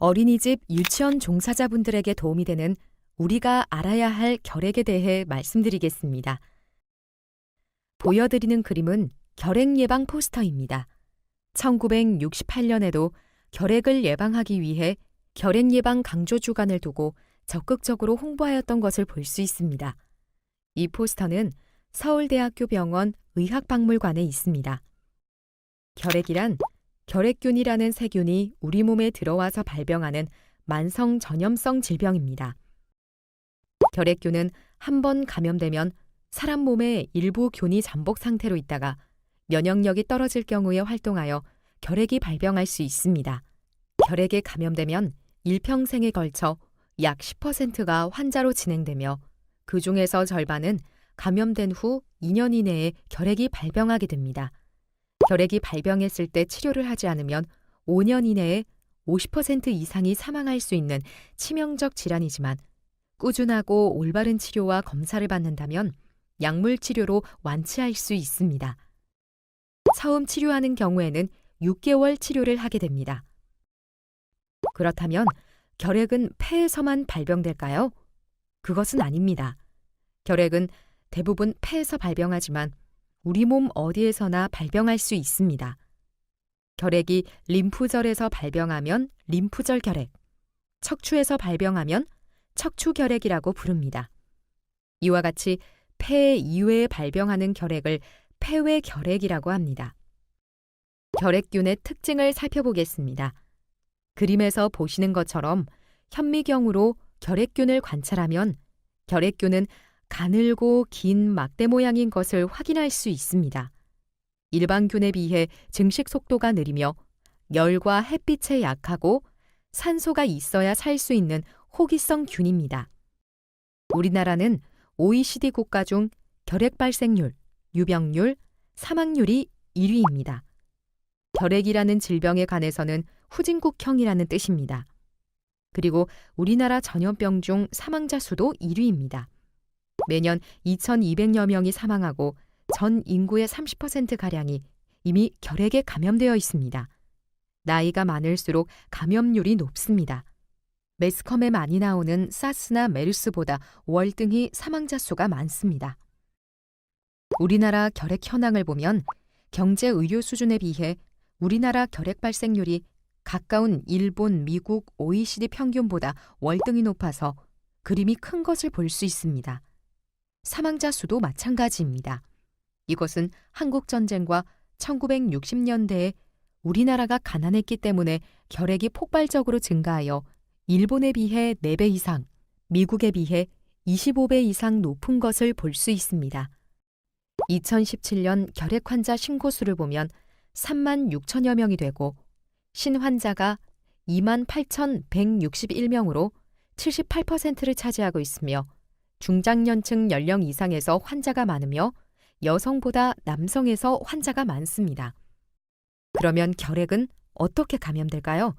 어린이집, 유치원 종사자분들에게 도움이 되는 우리가 알아야 할 결핵에 대해 말씀드리겠습니다. 보여드리는 그림은 결핵 예방 포스터입니다. 1968년에도 결핵을 예방하기 위해 결핵 예방 강조 주간을 두고 적극적으로 홍보하였던 것을 볼 수 있습니다. 이 포스터는 서울대학교 병원 의학박물관에 있습니다. 결핵이란 결핵균이라는 세균이 우리 몸에 들어와서 발병하는 만성 전염성 질병입니다. 결핵균은 한 번 감염되면 사람 몸의 일부 균이 잠복 상태로 있다가 면역력이 떨어질 경우에 활동하여 결핵이 발병할 수 있습니다. 결핵에 감염되면 일평생에 걸쳐 약 10%가 환자로 진행되며 그 중에서 절반은 감염된 후 2년 이내에 결핵이 발병하게 됩니다. 결핵이 발병했을 때 치료를 하지 않으면 5년 이내에 50% 이상이 사망할 수 있는 치명적 질환이지만 꾸준하고 올바른 치료와 검사를 받는다면 약물 치료로 완치할 수 있습니다. 처음 치료하는 경우에는 6개월 치료를 하게 됩니다. 그렇다면 결핵은 폐에서만 발병될까요? 그것은 아닙니다. 결핵은 대부분 폐에서 발병하지만 우리 몸 어디에서나 발병할 수 있습니다. 결핵이 림프절에서 발병하면 림프절 결핵, 척추에서 발병하면 척추 결핵이라고 부릅니다. 이와 같이 폐 이외에 발병하는 결핵을 폐외 결핵이라고 합니다. 결핵균의 특징을 살펴보겠습니다. 그림에서 보시는 것처럼 현미경으로 결핵균을 관찰하면 결핵균은 가늘고 긴 막대 모양인 것을 확인할 수 있습니다. 일반균에 비해 증식 속도가 느리며 열과 햇빛에 약하고 산소가 있어야 살 수 있는 호기성 균입니다. 우리나라는 OECD 국가 중 결핵 발생률, 유병률, 사망률이 1위입니다. 결핵이라는 질병에 관해서는 후진국형이라는 뜻입니다. 그리고 우리나라 전염병 중 사망자 수도 1위입니다. 매년 2,200여 명이 사망하고 전 인구의 30%가량이 이미 결핵에 감염되어 있습니다. 나이가 많을수록 감염률이 높습니다. 매스컴에 많이 나오는 사스나 메르스보다 월등히 사망자 수가 많습니다. 우리나라 결핵 현황을 보면 경제 의료 수준에 비해 우리나라 결핵 발생률이 가까운 일본, 미국, OECD 평균보다 월등히 높아서 그림이 큰 것을 볼 수 있습니다. 사망자 수도 마찬가지입니다. 이것은 한국전쟁과 1960년대에 우리나라가 가난했기 때문에 결핵이 폭발적으로 증가하여 일본에 비해 4배 이상, 미국에 비해 25배 이상 높은 것을 볼 수 있습니다. 2017년 결핵 환자 신고수를 보면 3만 6천여 명이 되고 신환자가 28,161명으로 78%를 차지하고 있으며 중장년층 연령 이상에서 환자가 많으며 여성보다 남성에서 환자가 많습니다. 그러면 결핵은 어떻게 감염될까요?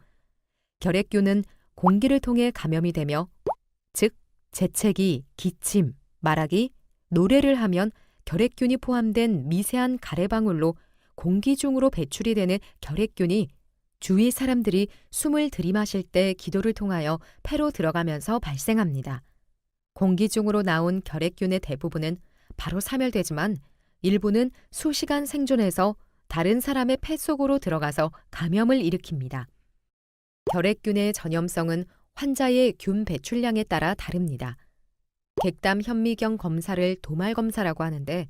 결핵균은 공기를 통해 감염이 되며 즉 재채기, 기침, 말하기, 노래를 하면 결핵균이 포함된 미세한 가래방울로 공기 중으로 배출이 되는 결핵균이 주위 사람들이 숨을 들이마실 때 기도를 통하여 폐로 들어가면서 발생합니다. 공기 중으로 나온 결핵균의 대부분은 바로 사멸되지만 일부는 수시간 생존해서 다른 사람의 폐 속으로 들어가서 감염을 일으킵니다. 결핵균의 전염성은 환자의 균 배출량에 따라 다릅니다. 객담 현미경 검사를 도말 검사라고 하는데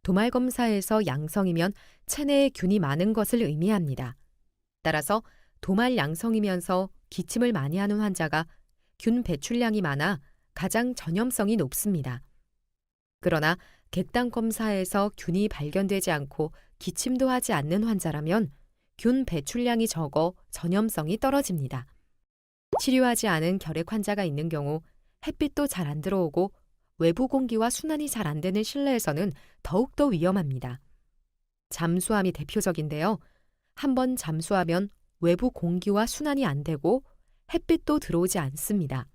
도말 검사에서 양성이면 체내에 균이 많은 것을 의미합니다. 따라서 도말 양성이면서 기침을 많이 하는 환자가 균 배출량이 많아 가장 전염성이 높습니다. 그러나 객담 검사에서 균이 발견되지 않고 기침도 하지 않는 환자라면 균 배출량이 적어 전염성이 떨어집니다. 치료하지 않은 결핵 환자가 있는 경우 햇빛도 잘 안 들어오고 외부 공기와 순환이 잘 안 되는 실내에서는 더욱더 위험합니다. 잠수함이 대표적인데요. 한번 잠수하면 외부 공기와 순환이 안 되고 햇빛도 들어오지 않습니다.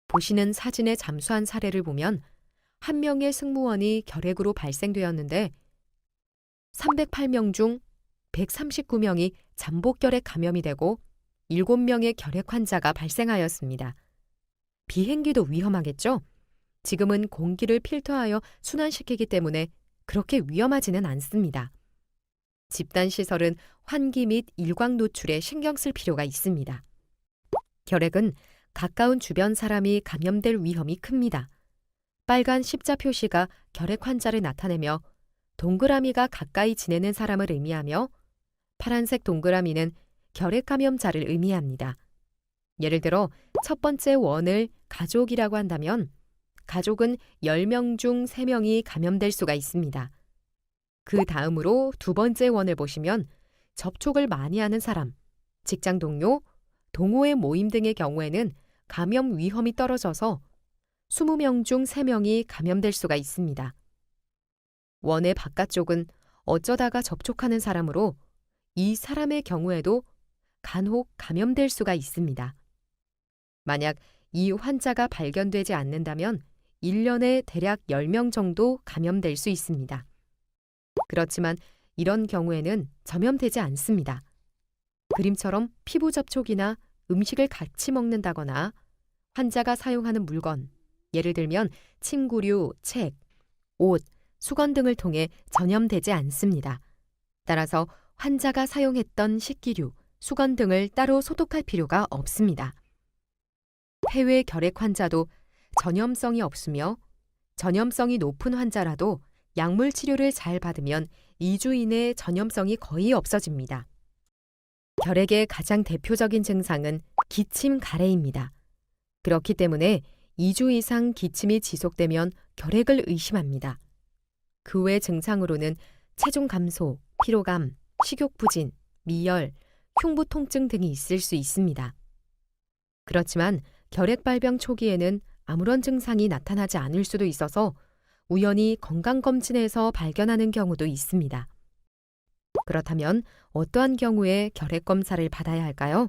보시는 사진의 잠수한 사례를 보면 한 명의 승무원이 결핵으로 발생되었는데 308명 중 139명이 잠복결핵 감염이 되고 7명의 결핵 환자가 발생하였습니다. 비행기도 위험하겠죠? 지금은 공기를 필터하여 순환시키기 때문에 그렇게 위험하지는 않습니다. 집단시설은 환기 및 일광 노출에 신경 쓸 필요가 있습니다. 결핵은 가까운 주변 사람이 감염될 위험이 큽니다. 빨간 십자 표시가 결핵 환자를 나타내며 동그라미가 가까이 지내는 사람을 의미하며 파란색 동그라미는 결핵 감염자를 의미합니다. 예를 들어 첫 번째 원을 가족이라고 한다면 가족은 10명 중 3명이 감염될 수가 있습니다. 그 다음으로 두 번째 원을 보시면 접촉을 많이 하는 사람, 직장 동료, 동호회 모임 등의 경우에는 감염 위험이 떨어져서 20명 중 3명이 감염될 수가 있습니다. 원의 바깥쪽은 어쩌다가 접촉하는 사람으로 이 사람의 경우에도 간혹 감염될 수가 있습니다. 만약 이 환자가 발견되지 않는다면 1년에 대략 10명 정도 감염될 수 있습니다. 그렇지만 이런 경우에는 전염되지 않습니다. 그림처럼 피부 접촉이나 음식을 같이 먹는다거나 환자가 사용하는 물건, 예를 들면 침구류, 책, 옷, 수건 등을 통해 전염되지 않습니다. 따라서 환자가 사용했던 식기류, 수건 등을 따로 소독할 필요가 없습니다. 폐외 결핵 환자도 전염성이 없으며 전염성이 높은 환자라도 약물 치료를 잘 받으면 2주 이내에 전염성이 거의 없어집니다. 결핵의 가장 대표적인 증상은 기침 가래입니다. 그렇기 때문에 2주 이상 기침이 지속되면 결핵을 의심합니다. 그 외 증상으로는 체중 감소, 피로감, 식욕 부진, 미열, 흉부 통증 등이 있을 수 있습니다. 그렇지만 결핵 발병 초기에는 아무런 증상이 나타나지 않을 수도 있어서 우연히 건강검진에서 발견하는 경우도 있습니다. 그렇다면 어떠한 경우에 결핵 검사를 받아야 할까요?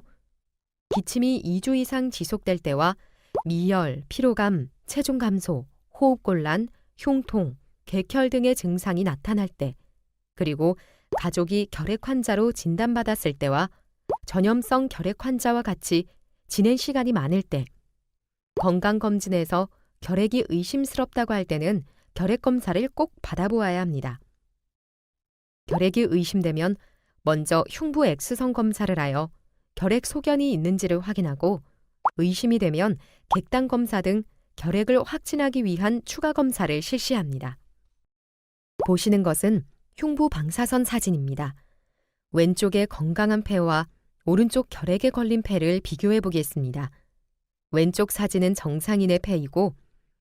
기침이 2주 이상 지속될 때와 미열, 피로감, 체중 감소, 호흡곤란, 흉통, 객혈 등의 증상이 나타날 때, 그리고 가족이 결핵 환자로 진단받았을 때와 전염성 결핵 환자와 같이 지낸 시간이 많을 때, 건강검진에서 결핵이 의심스럽다고 할 때는 결핵 검사를 꼭 받아보아야 합니다. 결핵이 의심되면 먼저 흉부 X선 검사를 하여 결핵 소견이 있는지를 확인하고 의심이 되면 객단 검사 등 결핵을 확진하기 위한 추가 검사를 실시합니다. 보시는 것은 흉부 방사선 사진입니다. 왼쪽의 건강한 폐와 오른쪽 결핵에 걸린 폐를 비교해 보겠습니다. 왼쪽 사진은 정상인의 폐이고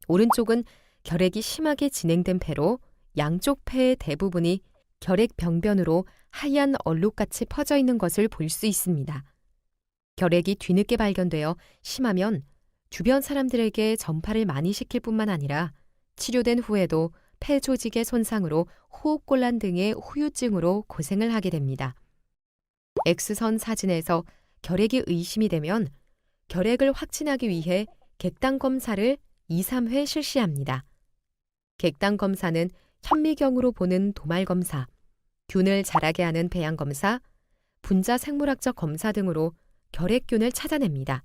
오른쪽은 결핵이 심하게 진행된 폐로 양쪽 폐의 대부분이 결핵 병변으로 하얀 얼룩같이 퍼져 있는 것을 볼 수 있습니다. 결핵이 뒤늦게 발견되어 심하면 주변 사람들에게 전파를 많이 시킬 뿐만 아니라 치료된 후에도 폐 조직의 손상으로 호흡곤란 등의 후유증으로 고생을 하게 됩니다. X선 사진에서 결핵이 의심이 되면 결핵을 확진하기 위해 객단 검사를 2, 3회 실시합니다. 객단 검사는 현미경으로 보는 도말 검사, 균을 자라게 하는 배양 검사, 분자 생물학적 검사 등으로 결핵균을 찾아냅니다.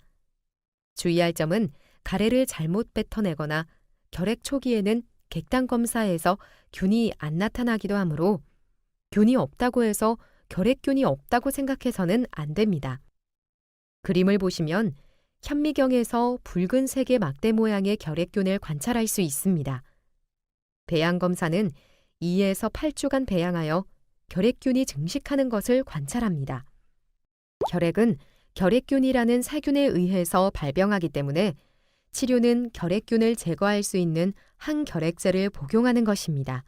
주의할 점은 가래를 잘못 뱉어내거나 결핵 초기에는 객단 검사에서 균이 안 나타나기도 하므로 균이 없다고 해서 결핵균이 없다고 생각해서는 안 됩니다. 그림을 보시면 현미경에서 붉은색의 막대 모양의 결핵균을 관찰할 수 있습니다. 배양 검사는 2에서 8주간 배양하여 결핵균이 증식하는 것을 관찰합니다. 결핵은 결핵균이라는 세균에 의해서 발병하기 때문에 치료는 결핵균을 제거할 수 있는 항결핵제를 복용하는 것입니다.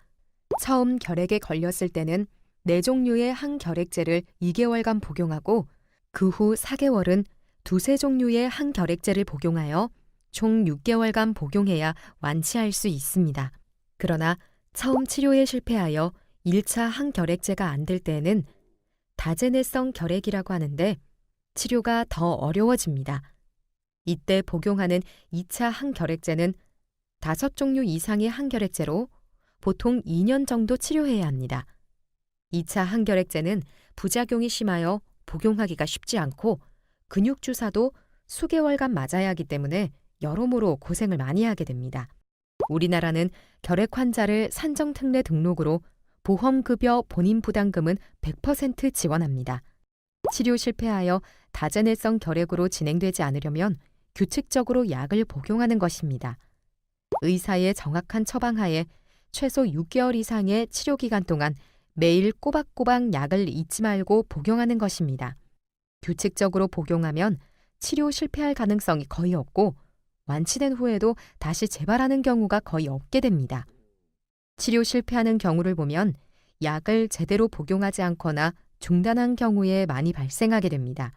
처음 결핵에 걸렸을 때는 4종류의 항결핵제를 2개월간 복용하고 그 후 4개월은 2, 종류의 항결핵제를 복용하여 총 6개월간 복용해야 완치할 수 있습니다. 그러나 처음 치료에 실패하여 1차 항결핵제가 안 될 때에는 다제네성 결핵이라고 하는데 치료가 더 어려워집니다. 이때 복용하는 2차 항결핵제는 5종류 이상의 항결핵제로 보통 2년 정도 치료해야 합니다. 2차 항결핵제는 부작용이 심하여 복용하기가 쉽지 않고 근육 주사도 수개월간 맞아야 하기 때문에 여러모로 고생을 많이 하게 됩니다. 우리나라는 결핵 환자를 산정특례 등록으로 보험급여 본인 부담금은 100% 지원합니다. 치료 실패하여 다전해성 결핵으로 진행되지 않으려면 규칙적으로 약을 복용하는 것입니다. 의사의 정확한 처방하에 최소 6개월 이상의 치료 기간 동안 매일 꼬박꼬박 약을 잊지 말고 복용하는 것입니다. 규칙적으로 복용하면 치료 실패할 가능성이 거의 없고 완치된 후에도 다시 재발하는 경우가 거의 없게 됩니다. 치료 실패하는 경우를 보면 약을 제대로 복용하지 않거나 중단한 경우에 많이 발생하게 됩니다.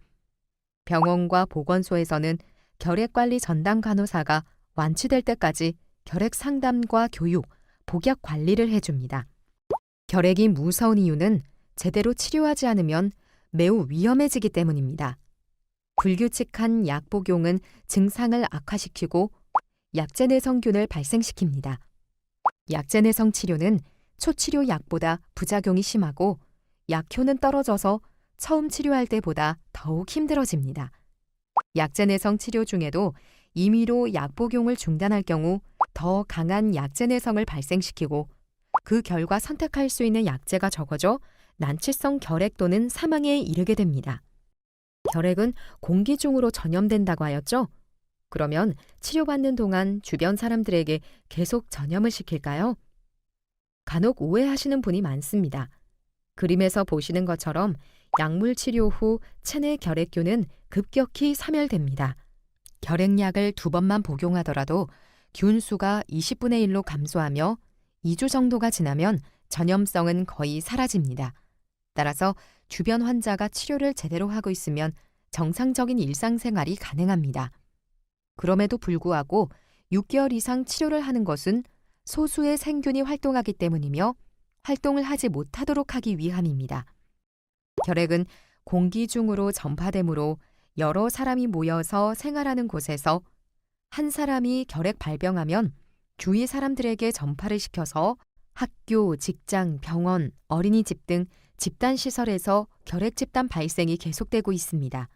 병원과 보건소에서는 결핵관리 전담 간호사가 완치될 때까지 결핵 상담과 교육, 복약 관리를 해줍니다. 결핵이 무서운 이유는 제대로 치료하지 않으면 매우 위험해지기 때문입니다. 불규칙한 약 복용은 증상을 악화시키고 약제 내성균을 발생시킵니다. 약제 내성 치료는 초치료 약보다 부작용이 심하고 약효는 떨어져서 처음 치료할 때보다 더욱 힘들어집니다. 약제 내성 치료 중에도 임의로 약 복용을 중단할 경우 더 강한 약제 내성을 발생시키고 그 결과 선택할 수 있는 약제가 적어져 난치성 결핵 또는 사망에 이르게 됩니다. 결핵은 공기 중으로 전염된다고 하였죠? 그러면 치료받는 동안 주변 사람들에게 계속 전염을 시킬까요? 간혹 오해하시는 분이 많습니다. 그림에서 보시는 것처럼 약물 치료 후 체내 결핵균은 급격히 사멸됩니다. 결핵약을 2번만 복용하더라도 균수가 20분의 1로 감소하며 2주 정도가 지나면 전염성은 거의 사라집니다. 따라서 주변 환자가 치료를 제대로 하고 있으면 정상적인 일상생활이 가능합니다. 그럼에도 불구하고 6개월 이상 치료를 하는 것은 소수의 생균이 활동하기 때문이며 활동을 하지 못하도록 하기 위함입니다. 결핵은 공기 중으로 전파되므로 여러 사람이 모여서 생활하는 곳에서 한 사람이 결핵 발병하면 주위 사람들에게 전파를 시켜서 학교, 직장, 병원, 어린이집 등 집단시설에서 결핵 집단 발생이 계속되고 있습니다.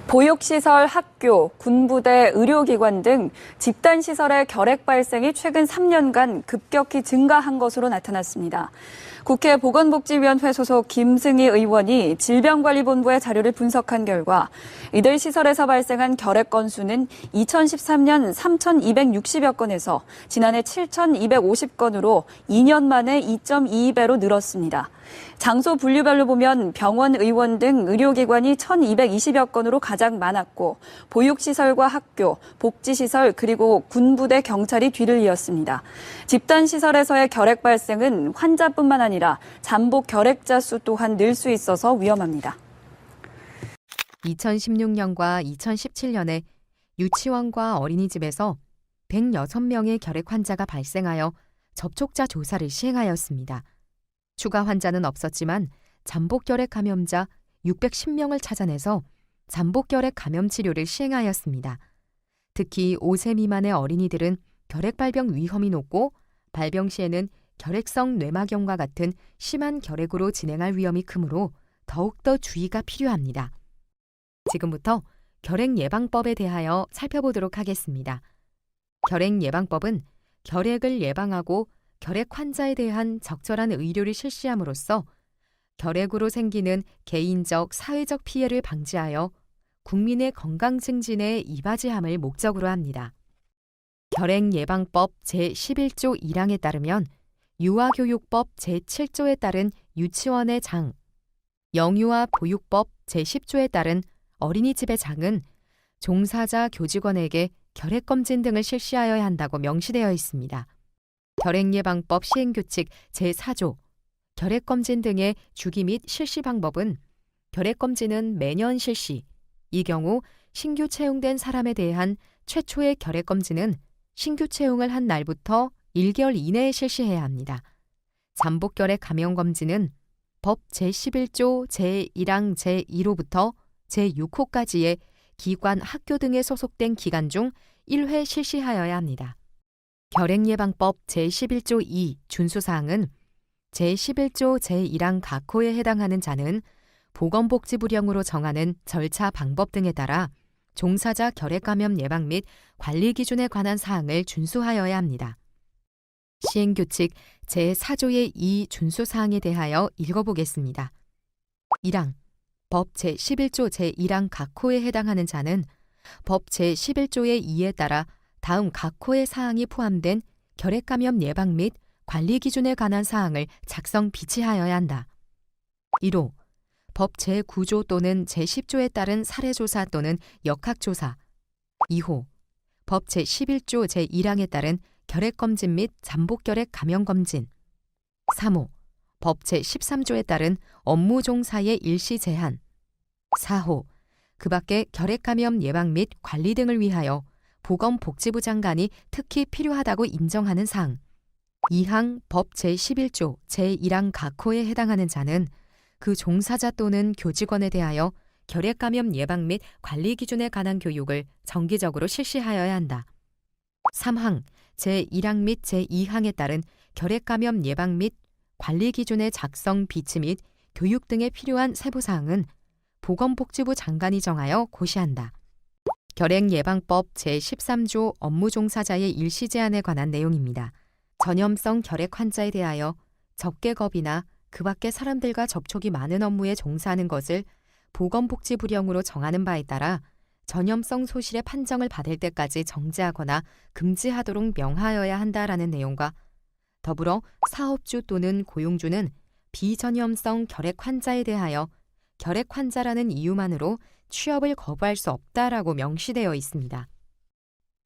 보육시설, 학교, 군부대, 의료기관 등 집단시설의 결핵 발생이 최근 3년간 급격히 증가한 것으로 나타났습니다. 국회 보건복지위원회 소속 김승희 의원이 질병관리본부의 자료를 분석한 결과 이들 시설에서 발생한 결핵 건수는 2013년 3,260여 건에서 지난해 7,250건으로 2년 만에 2.22배로 늘었습니다. 장소 분류별로 보면 병원, 의원 등 의료기관이 1,220여 건으로 가장 많았고 보육시설과 학교, 복지시설 그리고 군부대, 경찰이 뒤를 이었습니다. 집단시설에서의 결핵 발생은 환자뿐만 아니라 잠복 결핵자 수 또한 늘 수 있어서 위험합니다. 2016년과 2017년에 유치원과 어린이집에서 106명의 결핵 환자가 발생하여 접촉자 조사를 시행하였습니다. 추가 환자는 없었지만 잠복결핵 감염자 610명을 찾아내서 잠복결핵 감염 치료를 시행하였습니다. 특히 5세 미만의 어린이들은 결핵 발병 위험이 높고 발병 시에는 결핵성 뇌막염과 같은 심한 결핵으로 진행할 위험이 크므로 더욱더 주의가 필요합니다. 지금부터 결핵 예방법에 대하여 살펴보도록 하겠습니다. 결핵 예방법은 결핵을 예방하고 결핵 환자에 대한 적절한 의료를 실시함으로써 결핵으로 생기는 개인적, 사회적 피해를 방지하여 국민의 건강 증진에 이바지함을 목적으로 합니다. 결핵 예방법 제11조 1항에 따르면 유아교육법 제7조에 따른 유치원의 장, 영유아 보육법 제10조에 따른 어린이집의 장은 종사자 교직원에게 결핵검진 등을 실시하여야 한다고 명시되어 있습니다. 결핵예방법 시행규칙 제4조, 결핵검진 등의 주기 및 실시 방법은 결핵검진은 매년 실시, 이 경우 신규 채용된 사람에 대한 최초의 결핵검진은 신규 채용을 한 날부터 1개월 이내에 실시해야 합니다. 잠복결핵 감염검진은 법 제11조 제1항 제1호부터 제6호까지의 기관, 학교 등에 소속된 기간 중 1회 실시하여야 합니다. 결핵예방법 제11조 2 준수사항은 제11조 제1항 각호에 해당하는 자는 보건복지부령으로 정하는 절차 방법 등에 따라 종사자 결핵 감염 예방 및 관리 기준에 관한 사항을 준수하여야 합니다. 시행규칙 제4조의 2 준수사항에 대하여 읽어보겠습니다. 1항 법 제11조 제1항 각 호에 해당하는 자는 법 제11조의 2에 따라 다음 각 호의 사항이 포함된 결핵 감염 예방 및 관리 기준에 관한 사항을 작성 비치하여야 한다. 1호 법 제9조 또는 제10조에 따른 사례조사 또는 역학조사. 2호 법 제11조 제1항에 따른 결핵검진 및 잠복결핵 감염검진. 3호 법 제13조에 따른 업무 종사의 일시 제한. 4호 그 밖에 결핵 감염 예방 및 관리 등을 위하여 보건복지부 장관이 특히 필요하다고 인정하는 사항. 2항 법 제11조 제1항 각 호에 해당하는 자는 그 종사자 또는 교직원에 대하여 결핵 감염 예방 및 관리 기준에 관한 교육을 정기적으로 실시하여야 한다. 3항 제1항 및 제2항에 따른 결핵 감염 예방 및 관리 기준의 작성 비치 및 교육 등에 필요한 세부사항은 보건복지부 장관이 정하여 고시한다. 결핵 예방법 제13조 업무 종사자의 일시 제한에 관한 내용입니다. 전염성 결핵 환자에 대하여 적개겁이나 그 밖의 사람들과 접촉이 많은 업무에 종사하는 것을 보건복지부령으로 정하는 바에 따라 전염성 소실의 판정을 받을 때까지 정지하거나 금지하도록 명하여야 한다라는 내용과 더불어 사업주 또는 고용주는 비전염성 결핵 환자에 대하여 결핵 환자라는 이유만으로 취업을 거부할 수 없다라고 명시되어 있습니다.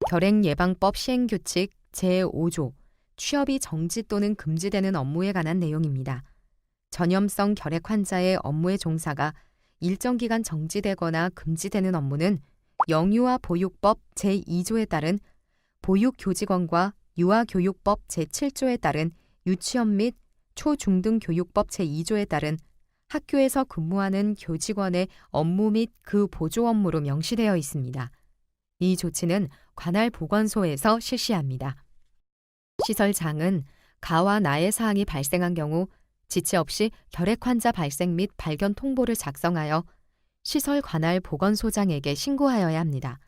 결핵 예방법 시행규칙 제5조 취업이 정지 또는 금지되는 업무에 관한 내용입니다. 전염성 결핵 환자의 업무의 종사가 일정 기간 정지되거나 금지되는 업무는 영유아 보육법 제2조에 따른 보육교직원과 유아교육법 제7조에 따른 유치원 및 초중등 교육법 제2조에 따른 학교에서 근무하는 교직원의 업무 및 그 보조 업무로 명시되어 있습니다. 이 조치는 관할 보건소에서 실시합니다. 시설장은 가와 나의 사항이 발생한 경우 지체 없이 결핵 환자 발생 및 발견 통보를 작성하여 시설 관할 보건소장에게 신고하여야 합니다.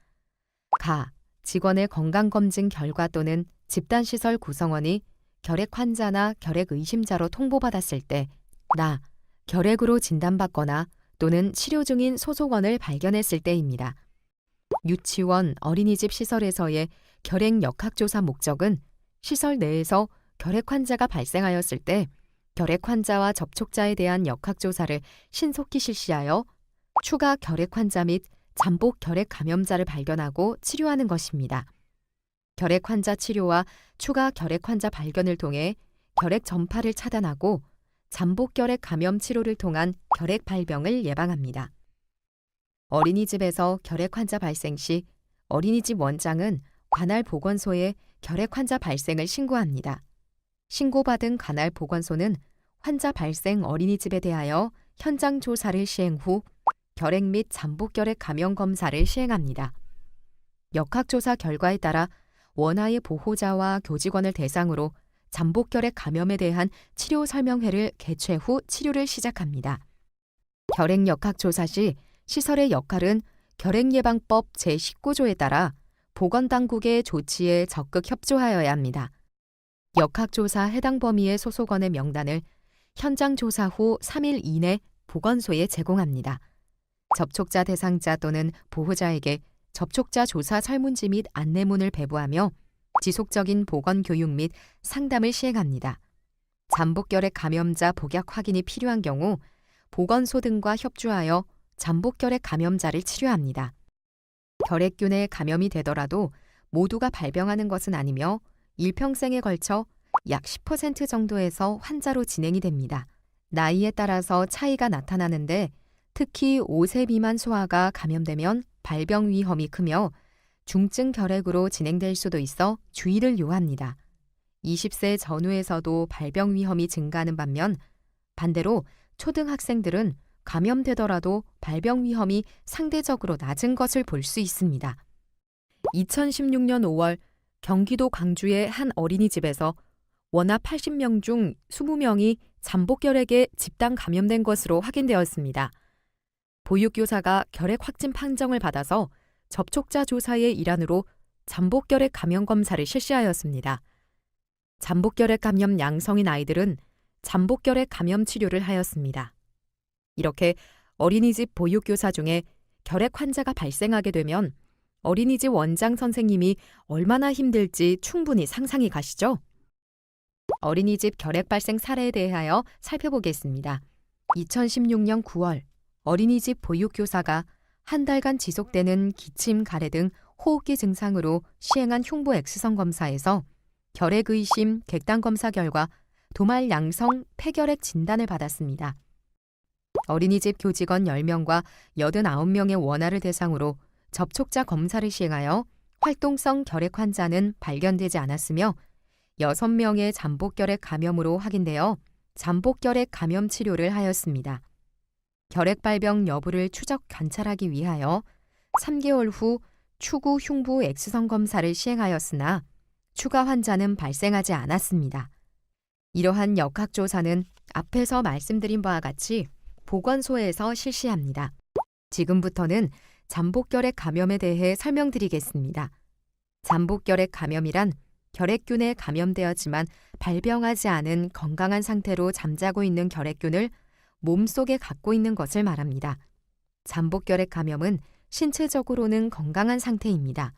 가, 직원의 건강검진 결과 또는 집단시설 구성원이 결핵 환자나 결핵 의심자로 통보받았을 때 나, 결핵으로 진단받거나 또는 치료 중인 소속원을 발견했을 때입니다. 유치원, 어린이집 시설에서의 결핵 역학조사 목적은 시설 내에서 결핵 환자가 발생하였을 때 결핵 환자와 접촉자에 대한 역학조사를 신속히 실시하여 추가 결핵 환자 및 잠복 결핵 감염자를 발견하고 치료하는 것입니다. 결핵 환자 치료와 추가 결핵 환자 발견을 통해 결핵 전파를 차단하고 잠복 결핵 감염 치료를 통한 결핵 발병을 예방합니다. 어린이집에서 결핵 환자 발생 시 어린이집 원장은 관할 보건소에 결핵 환자 발생을 신고합니다. 신고받은 관할 보건소는 환자 발생 어린이집에 대하여 현장 조사를 시행 후 결핵 및 잠복 결핵 감염 검사를 시행합니다. 역학조사 결과에 따라 원하의 보호자와 교직원을 대상으로 잠복 결핵 감염에 대한 치료 설명회를 개최 후 치료를 시작합니다. 결핵 역학조사 시 시설의 역할은 결핵 예방법 제19조에 따라 보건당국의 조치에 적극 협조하여야 합니다. 역학조사 해당 범위의 소속원의 명단을 현장 조사 후 3일 이내 보건소에 제공합니다. 접촉자 대상자 또는 보호자에게 접촉자 조사 설문지 및 안내문을 배부하며 지속적인 보건 교육 및 상담을 시행합니다. 잠복 결핵 감염자 복약 확인이 필요한 경우 보건소 등과 협조하여 잠복 결핵 감염자를 치료합니다. 결핵균에 감염이 되더라도 모두가 발병하는 것은 아니며 일평생에 걸쳐 약 10% 정도에서 환자로 진행이 됩니다. 나이에 따라서 차이가 나타나는데 특히 5세 미만 소아가 감염되면 발병 위험이 크며 중증 결핵으로 진행될 수도 있어 주의를 요합니다. 20세 전후에서도 발병 위험이 증가하는 반면 반대로 초등학생들은 감염되더라도 발병 위험이 상대적으로 낮은 것을 볼 수 있습니다. 2016년 5월 경기도 광주의 한 어린이집에서 원아 80명 중 20명이 잠복 결핵에 집단 감염된 것으로 확인되었습니다. 보육교사가 결핵 확진 판정을 받아서 접촉자 조사의 일환으로 잠복결핵 감염 검사를 실시하였습니다. 잠복결핵 감염 양성인 아이들은 잠복결핵 감염 치료를 하였습니다. 이렇게 어린이집 보육교사 중에 결핵 환자가 발생하게 되면 어린이집 원장 선생님이 얼마나 힘들지 충분히 상상이 가시죠? 어린이집 결핵 발생 사례에 대하여 살펴보겠습니다. 2016년 9월 어린이집 보육교사가 한 달간 지속되는 기침, 가래 등 호흡기 증상으로 시행한 흉부 X선 검사에서 결핵 의심 객단 검사 결과 도말 양성 폐결핵 진단을 받았습니다. 어린이집 교직원 10명과 89명의 원아를 대상으로 접촉자 검사를 시행하여 활동성 결핵 환자는 발견되지 않았으며 6명의 잠복결핵 감염으로 확인되어 잠복결핵 감염 치료를 하였습니다. 결핵 발병 여부를 추적 관찰하기 위하여 3개월 후 추구 흉부 X선 검사를 시행하였으나 추가 환자는 발생하지 않았습니다. 이러한 역학조사는 앞에서 말씀드린 바와 같이 보건소에서 실시합니다. 지금부터는 잠복결핵 감염에 대해 설명드리겠습니다. 잠복결핵 감염이란 결핵균에 감염되었지만 발병하지 않은 건강한 상태로 잠자고 있는 결핵균을 몸속에 갖고 있는 것을 말합니다. 잠복결핵 감염은 신체적으로는 건강한 상태입니다.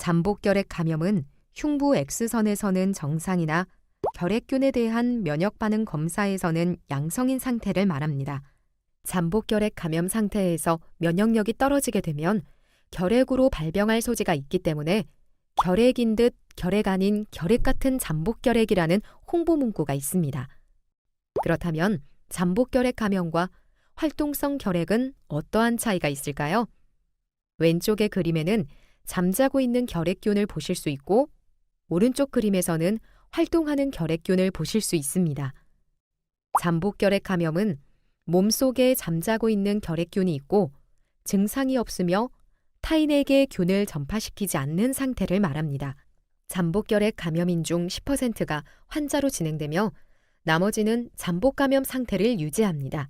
잠복결핵 감염은 흉부 X선에서는 정상이나 결핵균에 대한 면역 반응 검사에서는 양성인 상태를 말합니다. 잠복결핵 감염 상태에서 면역력이 떨어지게 되면 결핵으로 발병할 소지가 있기 때문에 결핵인 듯 결핵 아닌 결핵 같은 잠복결핵이라는 홍보 문구가 있습니다. 그렇다면 잠복결핵 감염과 활동성 결핵은 어떠한 차이가 있을까요? 왼쪽의 그림에는 잠자고 있는 결핵균을 보실 수 있고 오른쪽 그림에서는 활동하는 결핵균을 보실 수 있습니다. 잠복결핵 감염은 몸속에 잠자고 있는 결핵균이 있고 증상이 없으며 타인에게 균을 전파시키지 않는 상태를 말합니다. 잠복결핵 감염인 중 10%가 환자로 진행되며 나머지는 잠복감염 상태를 유지합니다.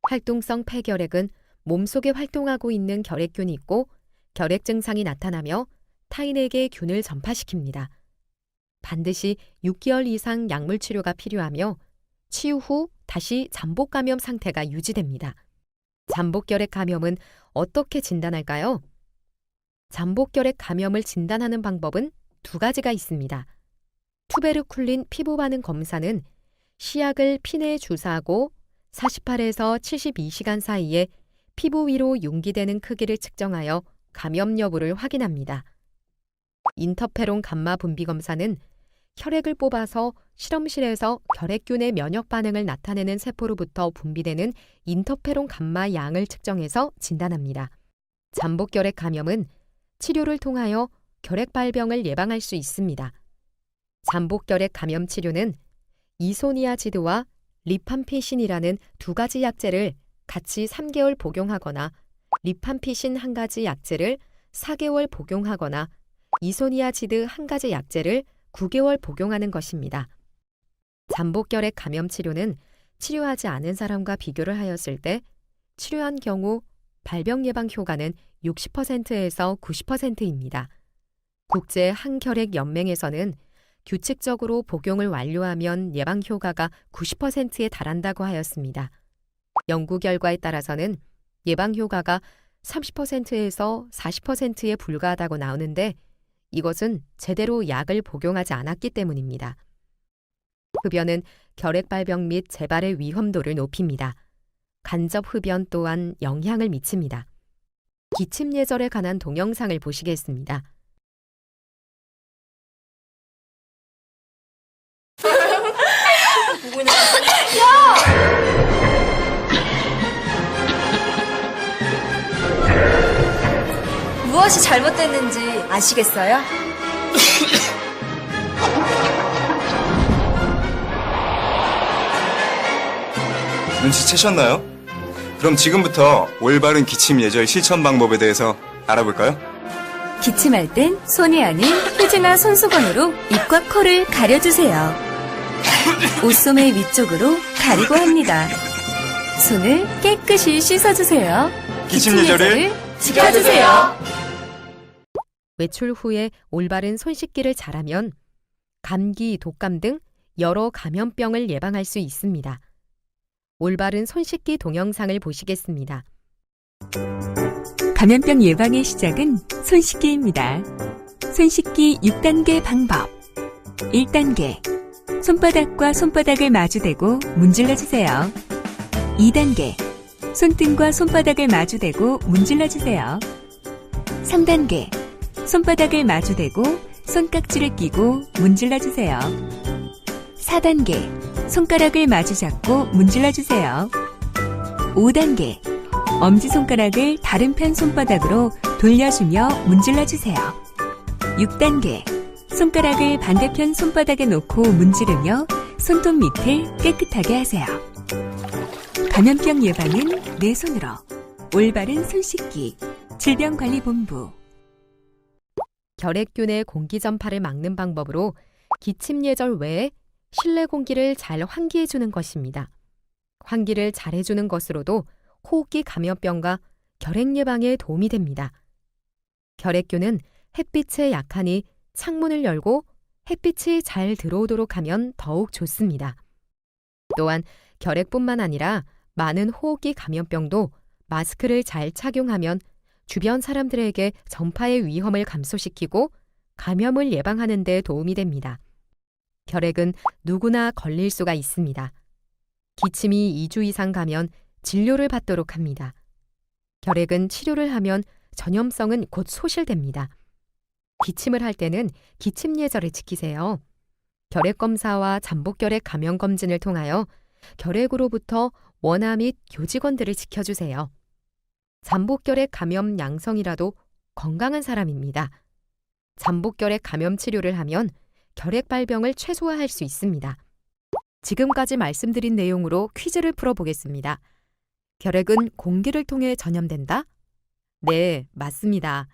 활동성 폐결핵은 몸속에 활동하고 있는 결핵균이 있고 결핵 증상이 나타나며 타인에게 균을 전파시킵니다. 반드시 6개월 이상 약물 치료가 필요하며 치유 후 다시 잠복감염 상태가 유지됩니다. 잠복결핵 감염은 어떻게 진단할까요? 잠복결핵 감염을 진단하는 방법은 2가지가 있습니다. 투베르쿨린 피부 반응 검사는 시약을 피내에 주사하고 48에서 72시간 사이에 피부 위로 융기되는 크기를 측정하여 감염 여부를 확인합니다. 인터페론 감마 분비 검사는 혈액을 뽑아서 실험실에서 결핵균의 면역 반응을 나타내는 세포로부터 분비되는 인터페론 감마 양을 측정해서 진단합니다. 잠복결핵 감염은 치료를 통하여 결핵 발병을 예방할 수 있습니다. 잠복결핵 감염 치료는 이소니아지드와 리팜피신이라는 2가지 약제를 같이 3개월 복용하거나 리팜피신 1가지 약제를 4개월 복용하거나 이소니아지드 1가지 약제를 9개월 복용하는 것입니다. 잠복결핵 감염 치료는 치료하지 않은 사람과 비교를 하였을 때 치료한 경우 발병 예방 효과는 60%에서 90%입니다. 국제 항결핵 연맹에서는 규칙적으로 복용을 완료하면 예방 효과가 90%에 달한다고 하였습니다. 연구 결과에 따라서는 예방 효과가 30%에서 40%에 불과하다고 나오는데 이것은 제대로 약을 복용하지 않았기 때문입니다. 흡연은 결핵 발병 및 재발의 위험도를 높입니다. 간접 흡연 또한 영향을 미칩니다. 기침 예절에 관한 동영상을 보시겠습니다. 무엇이 잘못됐는지 아시겠어요? 눈치채셨나요? 그럼 지금부터 올바른 기침 예절 실천 방법에 대해서 알아볼까요? 기침할 땐 손이 아닌 휴지나 손수건으로 입과 코를 가려주세요. 옷소매 위쪽으로 가리고 합니다. 손을 깨끗이 씻어주세요. 기침 예절을 지켜주세요. 외출 후에 올바른 손 씻기를 잘하면 감기, 독감 등 여러 감염병을 예방할 수 있습니다. 올바른 손 씻기 동영상을 보시겠습니다. 감염병 예방의 시작은 손 씻기입니다. 손 씻기 6단계 방법. 1단계. 손바닥과 손바닥을 마주대고 문질러주세요. 2단계. 손등과 손바닥을 마주대고 문질러주세요. 3단계. 손바닥을 마주대고 손깍지를 끼고 문질러주세요. 4단계. 손가락을 마주 잡고 문질러주세요. 5단계. 엄지손가락을 다른 편 손바닥으로 돌려주며 문질러주세요. 6단계. 손가락을 반대편 손바닥에 놓고 문지르며 손톱 밑을 깨끗하게 하세요. 감염병 예방은 내 손으로. 올바른 손 씻기. 질병관리본부. 결핵균의 공기 전파를 막는 방법으로 기침 예절 외에 실내 공기를 잘 환기해주는 것입니다. 환기를 잘해주는 것으로도 호흡기 감염병과 결핵 예방에 도움이 됩니다. 결핵균은 햇빛에 약하니 창문을 열고 햇빛이 잘 들어오도록 하면 더욱 좋습니다. 또한 결핵뿐만 아니라 많은 호흡기 감염병도 마스크를 잘 착용하면 주변 사람들에게 전파의 위험을 감소시키고 감염을 예방하는 데 도움이 됩니다. 결핵은 누구나 걸릴 수가 있습니다. 기침이 2주 이상 가면 진료를 받도록 합니다. 결핵은 치료를 하면 전염성은 곧 소실됩니다. 기침을 할 때는 기침 예절을 지키세요. 결핵 검사와 잠복결핵 감염 검진을 통하여 결핵으로부터 원암 및 교직원들을 지켜주세요. 잠복결핵 감염 양성이라도 건강한 사람입니다. 잠복결핵 감염 치료를 하면 결핵 발병을 최소화할 수 있습니다. 지금까지 말씀드린 내용으로 퀴즈를 풀어보겠습니다. 결핵은 공기를 통해 전염된다? 네, 맞습니다.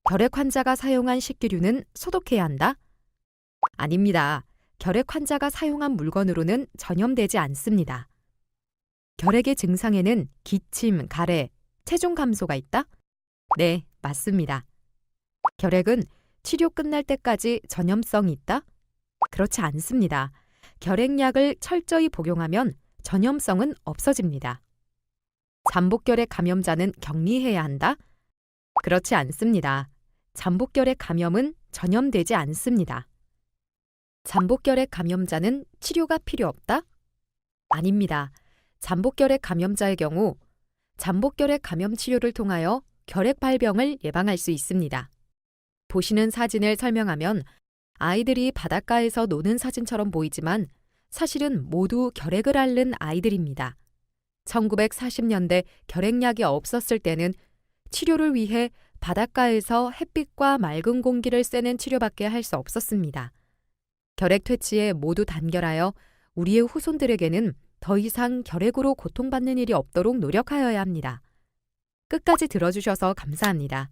결핵 환자가 사용한 식기류는 소독해야 한다? 아닙니다. 결핵 환자가 사용한 물건으로는 전염되지 않습니다. 결핵의 증상에는 기침, 가래, 체중 감소가 있다? 네, 맞습니다. 결핵은 치료 끝날 때까지 전염성이 있다? 그렇지 않습니다. 결핵약을 철저히 복용하면 전염성은 없어집니다. 잠복결핵 감염자는 격리해야 한다? 그렇지 않습니다. 잠복결핵 감염은 전염되지 않습니다. 잠복결핵 감염자는 치료가 필요 없다? 아닙니다. 잠복결핵 감염자의 경우 잠복결핵 감염 치료를 통하여 결핵 발병을 예방할 수 있습니다. 보시는 사진을 설명하면 아이들이 바닷가에서 노는 사진처럼 보이지만 사실은 모두 결핵을 앓는 아이들입니다. 1940년대 결핵약이 없었을 때는 치료를 위해 바닷가에서 햇빛과 맑은 공기를 쐬는 치료밖에 할 수 없었습니다. 결핵 퇴치에 모두 단결하여 우리의 후손들에게는 더 이상 결핵으로 고통받는 일이 없도록 노력하여야 합니다. 끝까지 들어주셔서 감사합니다.